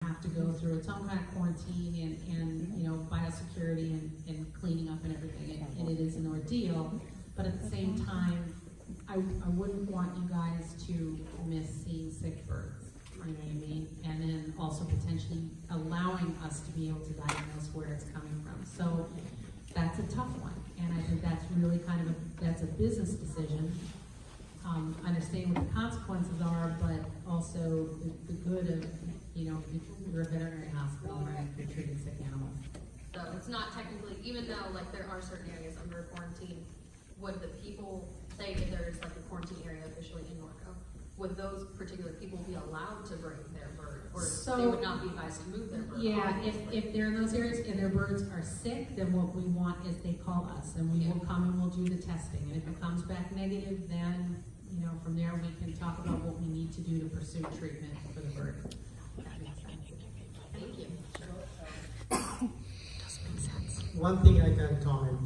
have to go through its own kind of quarantine and you know, biosecurity and cleaning up and everything, and it is an ordeal. But at the same time, I wouldn't want you guys to miss seeing sick birds, you know what I mean? And then also potentially allowing us to be able to diagnose where it's coming from. So that's a tough one, and I think that's really kind of that's a business decision. Understanding what the consequences are, but also the good of, you know, you're a veterinary hospital, right? You're treating sick animals. So it's not technically, even though like there are certain areas under quarantine, would the people say that there's like a quarantine area officially in Norco? Would those particular people be allowed to bring their bird, or they would not be advised to move their bird? Yeah, if they're in those areas and their birds are sick, then what we want is they call us and we will come and we'll do the testing. And if it comes back negative, then, you know, from there we can talk about what we need to do to pursue treatment for the bird. That makes sense. Thank you. One thing I can comment,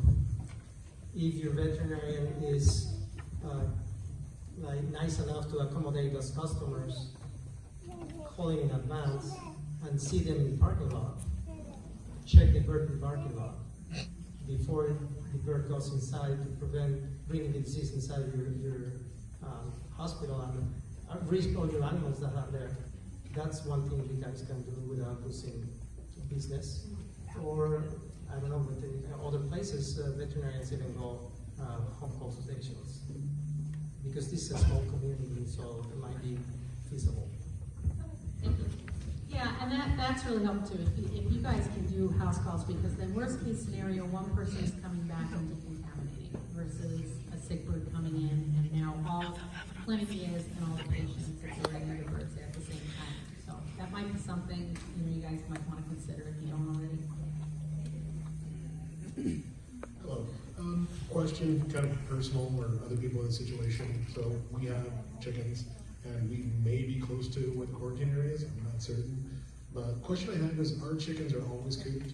if your veterinarian is nice enough to accommodate those customers, calling in advance and see them in the parking lot, check the bird in the parking lot before the bird goes inside to prevent bringing the disease inside your hospital and risk all your animals that are there. That's one thing you guys can do without losing business. Or, I don't know, but in other places, veterinarians even go home consultations. Because this is a small community, so it might be feasible. Yeah, and that's really helpful too. If you guys can do house calls, because then worst case scenario, one person is coming back and decontaminating versus a sick bird coming in and now all the clinic is and all the patients are bringing the birds there at the same time. So that might be something, you know, you guys might want to consider if you don't already. Hello. Question, kind of personal or other people in the situation. So we have chickens, and we may be close to what the quarantine area is. I'm not certain. But question I have is, our chickens are always cooped,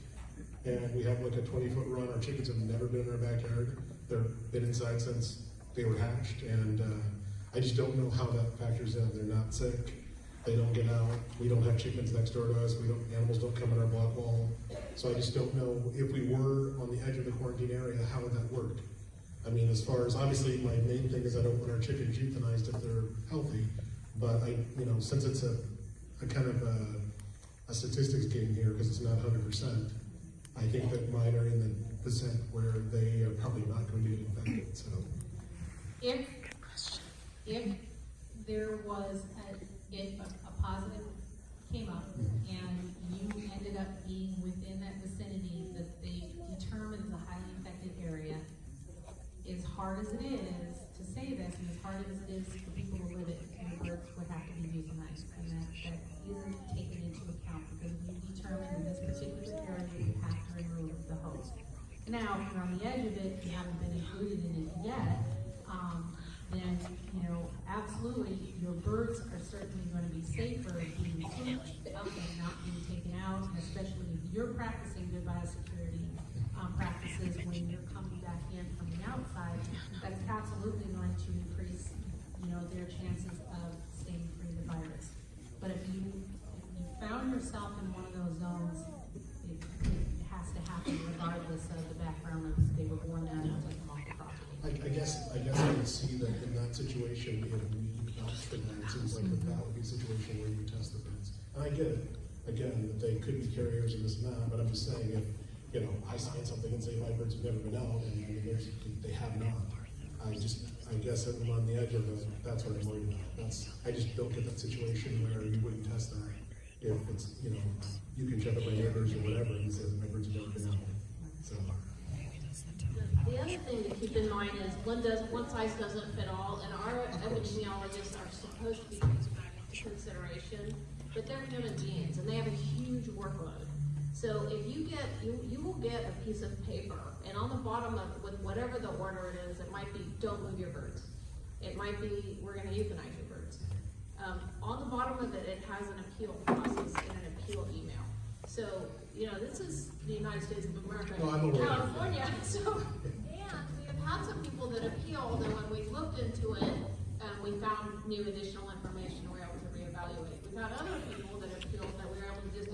and we have like a 20-foot run. Our chickens have never been in our backyard. They've been inside since they were hatched, and I just don't know how that factors in. They're not sick. They don't get out. We don't have chickens next door to us. Animals don't come in our block wall. So I just don't know if we were on the edge of the quarantine area, how would that work? I mean, as far as, obviously my main thing is I don't want our chickens euthanized if they're healthy, but since it's a kind of a statistics game here, because it's not 100%, I think that mine are in the percent where they are probably not going to get infected, so. If there was a positive came up and you ended up being within that vicinity that they determined is a highly infected area, as hard as it is to say this, and as hard as it is for people to live it, the birds would have to be euthanized, and that isn't taken into account because you determined in this particular area you have to remove the host. Now, if you're on the edge of it, you haven't been included in it yet, then, you know, absolutely, your birds are certainly going to be safer being cooped and not being taken out, especially if you're practicing good biosecurity practices when you're coming back in from the outside. That's absolutely going to increase, you know, their chances of staying free of the virus. But if you found yourself in one of those zones, it has to happen regardless of the background of they were born down and take them off the property. I guess I would see that in that situation, if we vouch for that, it seems like that would be a situation where you test the birds. And I get it, again, that they could be carriers of this and that, but I'm just saying if, you know, I sign something and say my birds have never been out, and they have not. I guess I'm on the edge of it, that's what I'm worried about. I just don't get that situation where you wouldn't test that. If it's, you know, you can check up my neighbors or whatever and say my birds have never been out. So. The other thing to keep in mind is one size doesn't fit all, and our epidemiologists are supposed to be consideration, but they're human beings and they have a huge workload. So if you will get a piece of paper, and on the bottom of with whatever the order it is, it might be don't move your birds. It might be we're going to euthanize your birds. On the bottom of it, it has an appeal process and an appeal email. So, you know, this is the United States of America, California. So, and we have had some people that appealed, and when we looked into it, we found new additional information, and we were able to reevaluate. We've had other people that appealed that we were able to just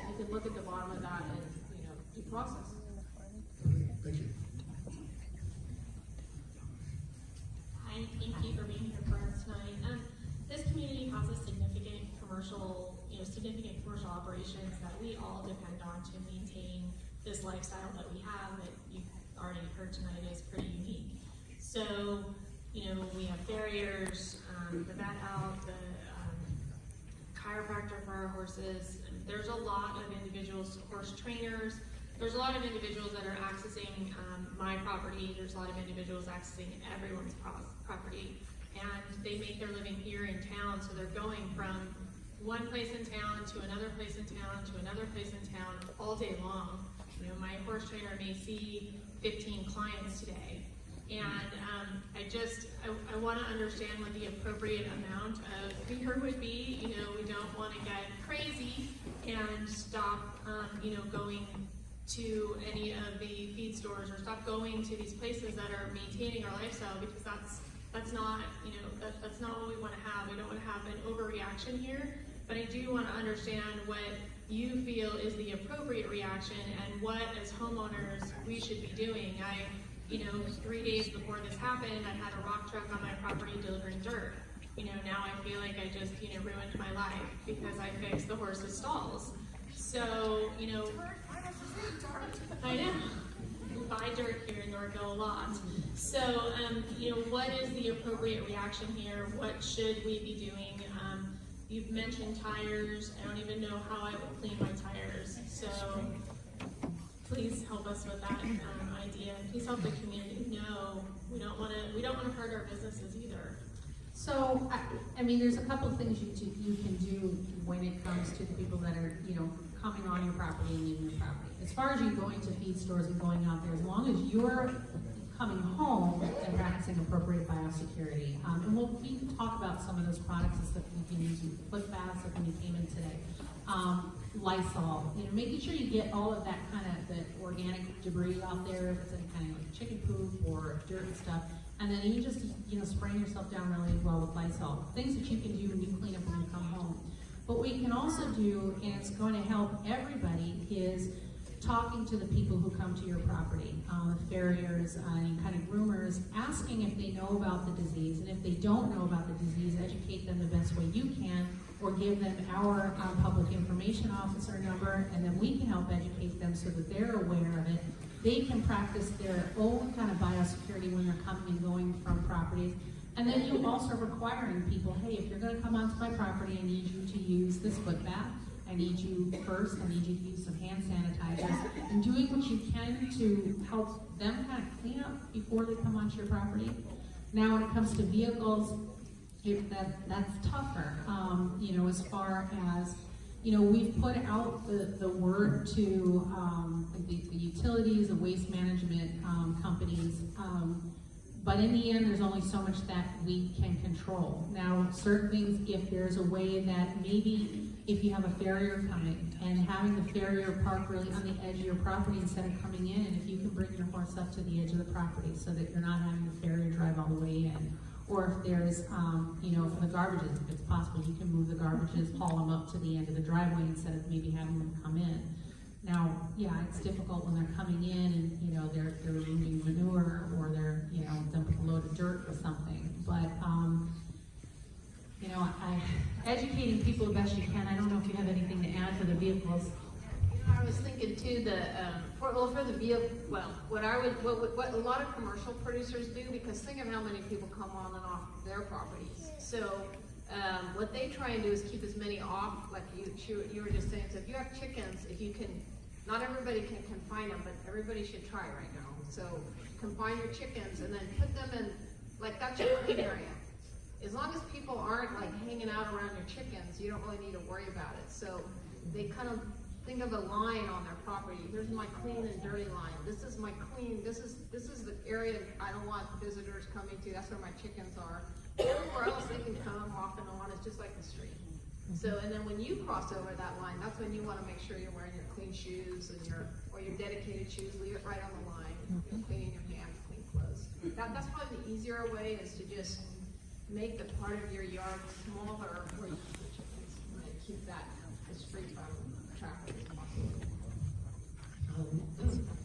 you can look at the bottom of that and, due process. Thank you. Hi, thank you for being here for us tonight. This community has a significant commercial operations that we all depend on to maintain this lifestyle that we have that you've already heard tonight is pretty unique. So, we have farriers, the vet out, the chiropractor for our horses. There's a lot of individuals, horse trainers. There's a lot of individuals that are accessing my property. There's a lot of individuals accessing everyone's property. And they make their living here in town, so they're going from one place in town to another place in town to another place in town all day long. My horse trainer may see 15 clients today. And I want to understand what the appropriate amount of fear would be. We don't want to get crazy and stop, going to any of the feed stores or stop going to these places that are maintaining our lifestyle, because that's not, that's not what we want to have. We don't want to have an overreaction here, but I do want to understand what you feel is the appropriate reaction and what, as homeowners, we should be doing. 3 days before this happened, I had a rock truck on my property delivering dirt. Now I feel like I just, ruined my life because I fixed the horse's stalls. So, I know. We buy dirt here in Norco a lot. So, what is the appropriate reaction here? What should we be doing? You've mentioned tires. I don't even know how I would clean my tires. So, please help us with that idea. Please help the community know we don't want to hurt our businesses either. So, there's a couple of things you can do when it comes to the people that are, coming on your property and leaving your property. As far as you going to feed stores and going out there, as long as you're coming home and practicing appropriate biosecurity. And we can talk about some of those products and stuff you can use. Foot baths, like when you came in today. Lysol, making sure you get all of that kind of the organic debris out there, if it's any kind of like chicken poop or dirt and stuff. And then even just, spraying yourself down really well with Lysol. Things that you can do when you clean up when you come home. But what you can also do, and it's going to help everybody, is talking to the people who come to your property, farriers and kind of groomers, asking if they know about the disease. And if they don't know about the disease, educate them the best way you can, or give them our public information officer number, and then we can help educate them so that they're aware of it. They can practice their own kind of biosecurity when they're coming and going from properties. And then you also are requiring people, hey, if you're going to come onto my property, I need you to use this foot bath. I need you to use some hand sanitizers, and doing what you can to help them kind of clean up before they come onto your property. Now, when it comes to vehicles, that's tougher, as far as, we've put out the word to the utilities, the waste management companies, but in the end, there's only so much that we can control. Now, certain things, if there's a way that maybe if you have a farrier coming and having the farrier park really on the edge of your property instead of coming in, and if you can bring your horse up to the edge of the property so that you're not having the farrier drive all the way in. Or if there's, for the garbages, if it's possible, you can move the garbages, haul them up to the end of the driveway instead of maybe having them come in. Now, yeah, it's difficult when they're coming in and, they're removing manure or they're, dumping a load of dirt or something. But, educating people the best you can. I don't know if you have anything to add for the vehicles. I was thinking too for the vehicle, what a lot of commercial producers do, because think of how many people come on and off their properties. So what they try and do is keep as many off, like you were just saying. So if you have chickens, if you can, not everybody can confine them, but everybody should try right now. So confine your chickens and then put them in, like that's your clean area. As long as people aren't like hanging out around your chickens, you don't really need to worry about it. So they kind of think of a line on their property. Here's my clean and dirty line. This is my clean. This is the area I don't want visitors coming to. That's where my chickens are. Everywhere else they can come off and on. It's just like the street. So, and then when you cross over that line, that's when you want to make sure you're wearing your clean shoes and your dedicated shoes. Leave it right on the line. Cleaning your hands, clean clothes. That's probably the easier way, is to just make the part of your yard smaller where you keep the chickens and keep that as free from traffic as possible.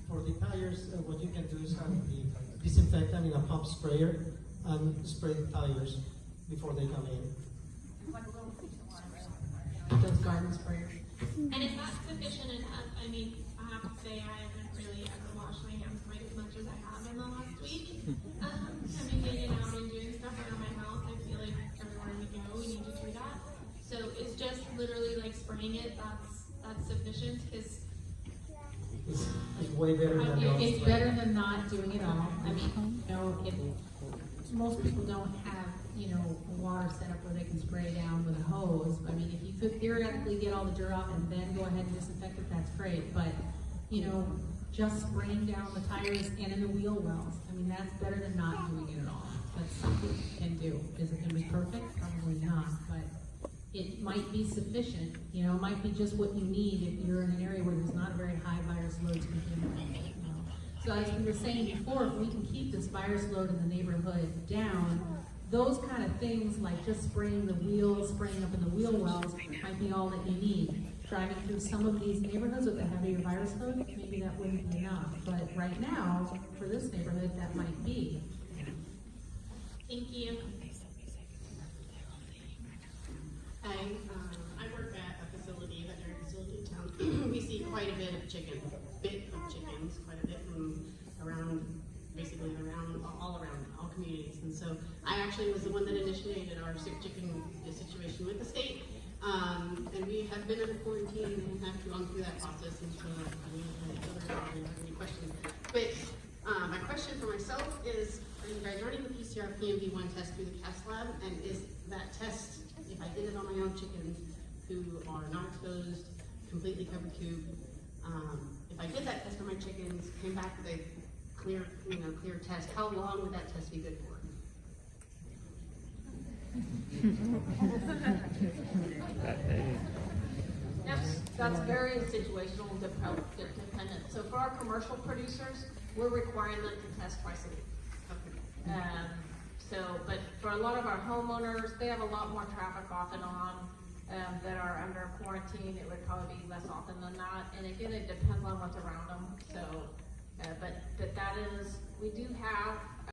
For the tires, what you can do is have the disinfectant in a pump sprayer and spray the tires before they come in. Those garden sprayers. And if that's sufficient enough, I mean, I have to say I haven't really ever washed my hands quite as much as I have in the last week. I mean, getting out and doing stuff around my house, I feel like everywhere we go, we need to do that. So it's just literally like spraying it, that's sufficient, because It's way better than not It's spraying. better than not doing it all. I mean, you know, if most people don't have, you know, water set up where they can spray down with a hose. I mean, if you could theoretically get all the dirt off and then go ahead and disinfect it, that's great. But, you know, just spraying down the tires and in the wheel wells, I mean, that's better than not doing it at all. That's something you can do. Is it gonna be perfect? Probably not, but it might be sufficient. You know, it might be just what you need if you're in an area where there's not a very high virus load to begin with. You know? So as we were saying before, if we can keep this virus load in the neighborhood down, those kind of things like just spraying the wheels, spraying up in the wheel wells might be all that you need. Driving through some of these neighborhoods with a heavier virus load, maybe that wouldn't be enough. But right now, for this neighborhood, that might be. thank you. I work at a facility, a veterinary facility in town. We see quite a bit of chickens, quite a bit from around, basically around, all around, all communities. And so I actually was the one that initiated our sick chicken situation with the state. And we have been under quarantine and have gone through that process. And so I mean, others don't really have any questions. But my question for myself is, are you guys running the PCR PMV1 test through the CAS lab? And is that test, if I did it on my own chickens who are not exposed, completely covered coop, if I did that test for my chickens, came back with a clear test, how long would that test be good for? That's very situational dependent. So for our commercial producers, we're requiring them to test twice a week. But for a lot of our homeowners, they have a lot more traffic off and on, that are under quarantine. It would probably be less often than that. And again, it depends on what's around them. So, but that is, we do have,